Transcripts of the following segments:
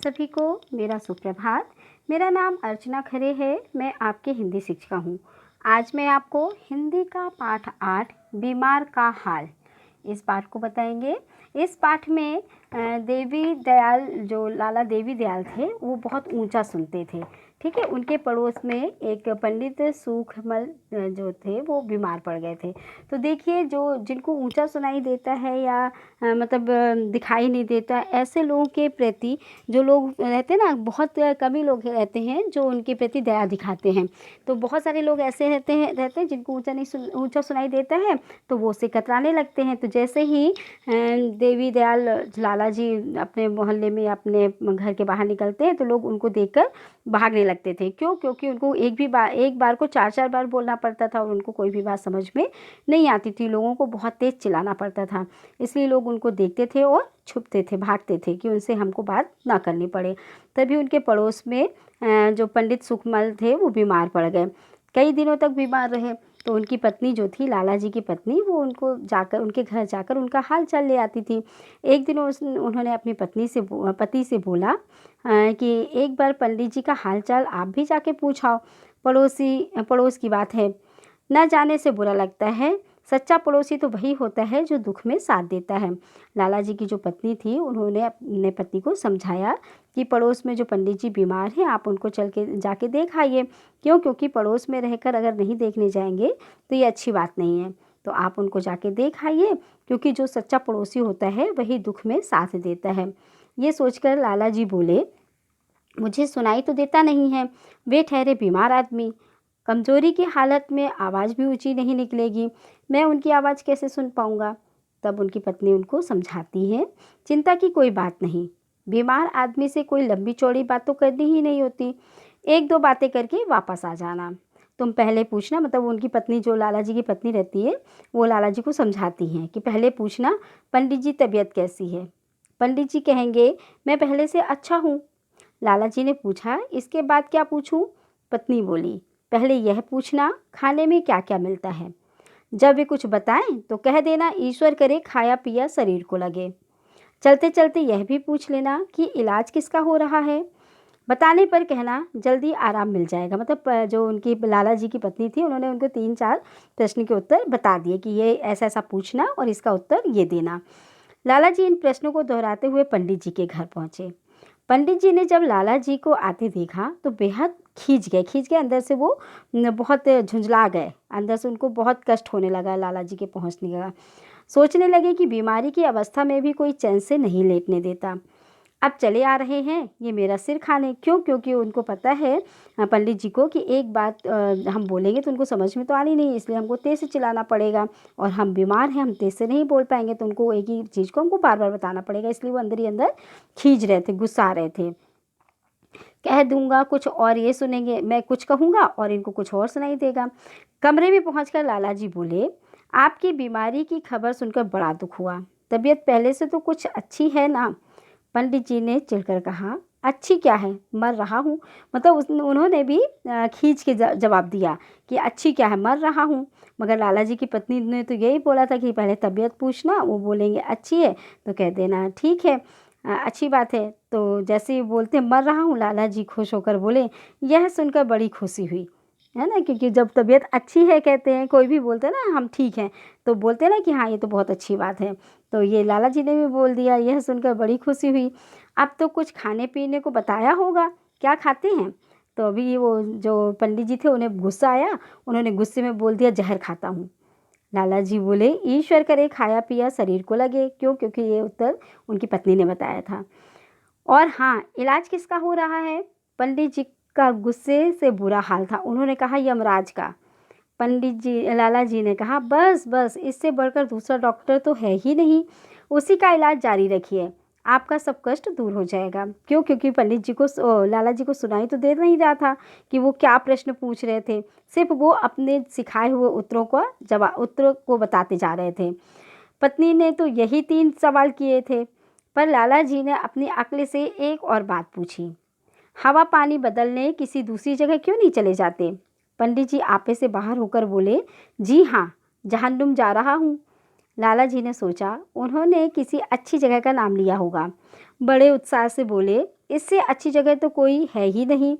सभी को मेरा सुप्रभात। मेरा नाम अर्चना खरे है। मैं आपकी हिंदी शिक्षिका हूँ। आज मैं आपको हिंदी का पाठ 8 बीमार का हाल इस पाठ को बताएंगे। इस पाठ में देवी दयाल जो लाला देवी दयाल थे वो बहुत ऊंचा सुनते थे। ठीक है। उनके पड़ोस में एक पंडित सूखमल जो थे वो बीमार पड़ गए थे। तो देखिए जो जिनको ऊंचा सुनाई देता है या मतलब दिखाई नहीं देता, ऐसे लोगों के प्रति जो लोग रहते हैं ना, बहुत कम ही लोग रहते हैं जो उनके प्रति दया दिखाते हैं। तो बहुत सारे लोग ऐसे रहते हैं जिनको ऊंचा सुनाई देता है तो वो उससे कतराने लगते हैं। तो जैसे ही देवी दयाल लाला जी अपने मोहल्ले में अपने घर के बाहर निकलते हैं तो लोग उनको देखकर भागने लगते थे। क्यों? क्योंकि उनको एक बार को 4 बार बोलना पड़ता था और उनको कोई भी बात समझ में नहीं आती थी। लोगों को बहुत तेज़ चिल्लाना पड़ता था, इसलिए लोग उनको देखते थे और छुपते थे, भागते थे कि उनसे हमको बात ना करनी पड़े। तभी उनके पड़ोस में जो पंडित सुखमल थे वो बीमार पड़ गए। कई दिनों तक बीमार रहे। तो उनकी पत्नी जो थी, लाला जी की पत्नी, वो उनके घर जाकर उनका हाल चाल ले आती थी। एक दिन उन्होंने अपनी पति से बोला कि एक बार पंडित जी का हाल चाल आप भी जाके पूछाओ। पड़ोस की बात है, न जाने से बुरा लगता है। सच्चा पड़ोसी तो वही होता है जो दुख में साथ देता है। लाला जी की जो पत्नी थी उन्होंने अपने पति को समझाया कि पड़ोस में जो पंडित जी बीमार हैं आप उनको जाके देख आइए। क्यों? क्योंकि पड़ोस में रहकर अगर नहीं देखने जाएंगे तो ये अच्छी बात नहीं है। तो आप उनको जाके देख आइए, क्योंकि जो सच्चा पड़ोसी होता है वही दुख में साथ देता है। ये सोचकर लाला जी बोले, मुझे सुनाई तो देता नहीं है, वे ठहरे बीमार आदमी, कमज़ोरी की हालत में आवाज़ भी ऊंची नहीं निकलेगी, मैं उनकी आवाज़ कैसे सुन पाऊंगा। तब उनकी पत्नी उनको समझाती है, चिंता की कोई बात नहीं, बीमार आदमी से कोई लंबी चौड़ी बात तो करनी ही नहीं होती, 1-2 बातें करके वापस आ जाना। तुम पहले पूछना, मतलब उनकी पत्नी जो लाला जी की पत्नी रहती है वो लाला जी को समझाती हैं कि पहले पूछना पंडित जी तबीयत कैसी है। पंडित जी कहेंगे मैं पहले से अच्छा हूँ। लाला जी ने पूछा, इसके बाद क्या पूछूं? पत्नी बोली, पहले यह पूछना खाने में क्या क्या मिलता है। जब वे कुछ बताएं तो कह देना ईश्वर करे खाया पिया शरीर को लगे। चलते चलते यह भी पूछ लेना कि इलाज किसका हो रहा है। बताने पर कहना जल्दी आराम मिल जाएगा। मतलब जो उनकी लाला जी की पत्नी थी उन्होंने उनको 3-4 प्रश्न के उत्तर बता दिए कि ये ऐसा ऐसा पूछना और इसका उत्तर ये देना। लाला जी इन प्रश्नों को दोहराते हुए पंडित जी के घर पहुँचे। पंडित जी ने जब लाला जी को आते देखा तो बेहद खींच गए। अंदर से वो बहुत झुंझला गए। अंदर से उनको बहुत कष्ट होने लगा लाला जी के पहुंचने का। सोचने लगे कि बीमारी की अवस्था में भी कोई चैन से नहीं लेटने देता। अब चले आ रहे हैं ये मेरा सिर खाने। क्यों? क्योंकि उनको पता है पंडित जी को कि एक बात हम बोलेंगे तो उनको समझ में तो आनी नहीं, इसलिए हमको तेज से चिल्लाना पड़ेगा और हम बीमार हैं, हम तेज से नहीं बोल पाएंगे, तो उनको एक ही चीज़ को हमको बार बार बताना पड़ेगा। इसलिए वो अंदर ही अंदर खींच रहे थे, गुस्सा रहे थे। कह दूंगा कुछ और ये सुनेंगे, मैं कुछ कहूँगा और इनको कुछ और सुनाई देगा। कमरे में पहुंचकर लाला जी बोले, आपकी बीमारी की खबर सुनकर बड़ा दुख हुआ, तबीयत पहले से तो कुछ अच्छी है ना। पंडित जी ने चिढ़कर कहा, अच्छी क्या है, मर रहा हूँ। मतलब उन्होंने भी खींच के जवाब दिया कि अच्छी क्या है, मर रहा हूँ। मगर लाला जी की पत्नी ने तो यही बोला था कि पहले तबीयत पूछना, वो बोलेंगे अच्छी है तो कह देना ठीक है, अच्छी बात है। तो जैसे ही बोलते मर रहा हूँ, लाला जी खुश होकर बोले, यह सुनकर बड़ी खुशी हुई, है ना। क्योंकि जब तबीयत अच्छी है कहते हैं, कोई भी बोलते हैं ना हम ठीक हैं, तो बोलते हैं ना कि हाँ ये तो बहुत अच्छी बात है। तो ये लाला जी ने भी बोल दिया, यह सुनकर बड़ी खुशी हुई। अब तो कुछ खाने पीने को बताया होगा, क्या खाते हैं। तो अभी वो जो पंडित जी थे उन्हें गुस्सा आया, उन्होंने गुस्से में बोल दिया, जहर खाता हूँ। लाला जी बोले, ईश्वर करे खाया पिया शरीर को लगे। क्यों? क्योंकि ये उत्तर उनकी पत्नी ने बताया था। और हाँ, इलाज किसका हो रहा है। पंडित जी का गुस्से से बुरा हाल था। उन्होंने कहा यमराज का। लाला जी ने कहा, बस बस, इससे बढ़कर दूसरा डॉक्टर तो है ही नहीं, उसी का इलाज जारी रखिए, आपका सब कष्ट दूर हो जाएगा। क्यों? क्योंकि पंडित जी को लाला जी को सुनाई तो दे नहीं रहा था कि वो क्या प्रश्न पूछ रहे थे, सिर्फ वो अपने सिखाए हुए उत्तरों को बताते जा रहे थे। पत्नी ने तो यही 3 सवाल किए थे, पर लाला जी ने अपनी अक्ल से एक और बात पूछी, हवा पानी बदलने किसी दूसरी जगह क्यों नहीं चले जाते। पंडित जी आपे से बाहर होकर बोले, जी हाँ, जहन्नुम जा रहा हूँ। लाला जी ने सोचा उन्होंने किसी अच्छी जगह का नाम लिया होगा। बड़े उत्साह से बोले, इससे अच्छी जगह तो कोई है ही नहीं,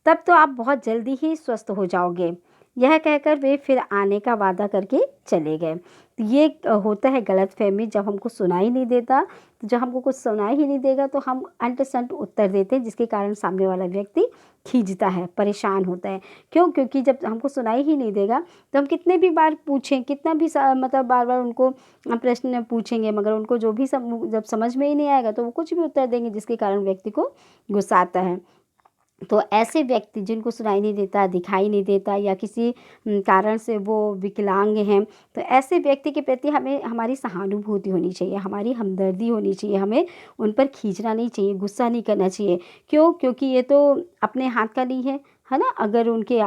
तब तो आप बहुत जल्दी ही स्वस्थ हो जाओगे। यह कहकर वे फिर आने का वादा करके चले गए। तो ये होता है गलतफहमी, जब हमको सुनाई नहीं देता, तो जब हमको कुछ सुनाई ही नहीं देगा तो हम अंट-शंट उत्तर देते हैं, जिसके कारण सामने वाला व्यक्ति खींचता है, परेशान होता है। क्यों? क्योंकि जब हमको सुनाई ही नहीं देगा तो हम कितने भी बार पूछें, कितना भी मतलब बार-बार उनको प्रश्न पूछेंगे, मगर उनको जो भी जब समझ में ही नहीं आएगा तो वो कुछ भी उत्तर देंगे, जिसके कारण व्यक्ति को गुस्सा आता है। तो ऐसे व्यक्ति जिनको सुनाई नहीं देता, दिखाई नहीं देता, या किसी कारण से वो विकलांग हैं, तो ऐसे व्यक्ति के प्रति हमें हमारी सहानुभूति होनी चाहिए, हमारी हमदर्दी होनी चाहिए, हमें उन पर खींचना नहीं चाहिए, गुस्सा नहीं करना चाहिए। क्यों? क्योंकि ये तो अपने हाथ का नहीं है ना? अगर उनके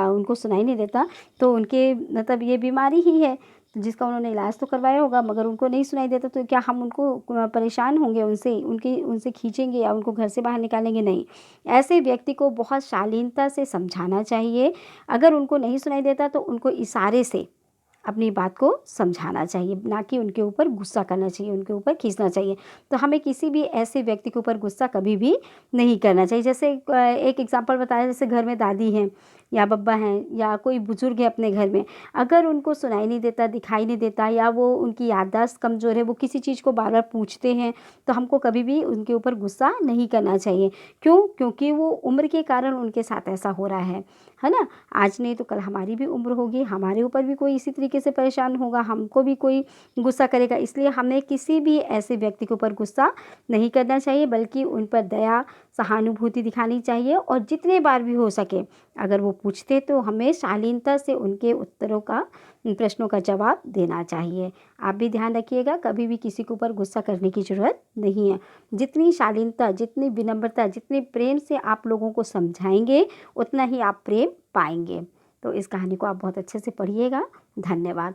उनको सुनाई नहीं देता तो उनके मतलब ये बीमारी ही है, तो जिसका उन्होंने इलाज तो करवाया होगा, मगर उनको नहीं सुनाई देता तो क्या हम उनको परेशान होंगे उनसे खींचेंगे या उनको घर से बाहर निकालेंगे? नहीं। ऐसे व्यक्ति को बहुत शालीनता से समझाना चाहिए। अगर उनको नहीं सुनाई देता तो उनको इशारे से अपनी बात को समझाना चाहिए, ना कि उनके ऊपर गुस्सा करना चाहिए, उनके ऊपर खींचना चाहिए। तो हमें किसी भी ऐसे व्यक्ति के ऊपर गुस्सा कभी भी नहीं करना चाहिए। जैसे एक एग्ज़ाम्पल बताया, जैसे घर में दादी हैं या बब्बा हैं या कोई बुज़ुर्ग है अपने घर में, अगर उनको सुनाई नहीं देता, दिखाई नहीं देता, या वो उनकी याददाश्त कमज़ोर है, वो किसी चीज़ को बार-बार पूछते हैं, तो हमको कभी भी उनके ऊपर गुस्सा नहीं करना चाहिए। क्यों? क्योंकि वो उम्र के कारण उनके साथ ऐसा हो रहा है ना? आज नहीं तो कल हमारी भी उम्र होगी, हमारे ऊपर भी कोई इसी तरीके से परेशान होगा, हमको भी कोई गुस्सा करेगा। इसलिए हमें किसी भी ऐसे व्यक्ति के ऊपर गुस्सा नहीं करना चाहिए, बल्कि उन पर दया, सहानुभूति दिखानी चाहिए, और जितने बार भी हो सके अगर वो पूछते तो हमें शालीनता से उनके प्रश्नों का जवाब देना चाहिए। आप भी ध्यान रखिएगा, कभी भी किसी के ऊपर गुस्सा करने की ज़रूरत नहीं है। जितनी शालीनता, जितनी विनम्रता, जितने प्रेम से आप लोगों को समझाएँगे, उतना ही आप प्रेम पाएँगे। तो इस कहानी को आप बहुत अच्छे से पढ़िएगा। धन्यवाद।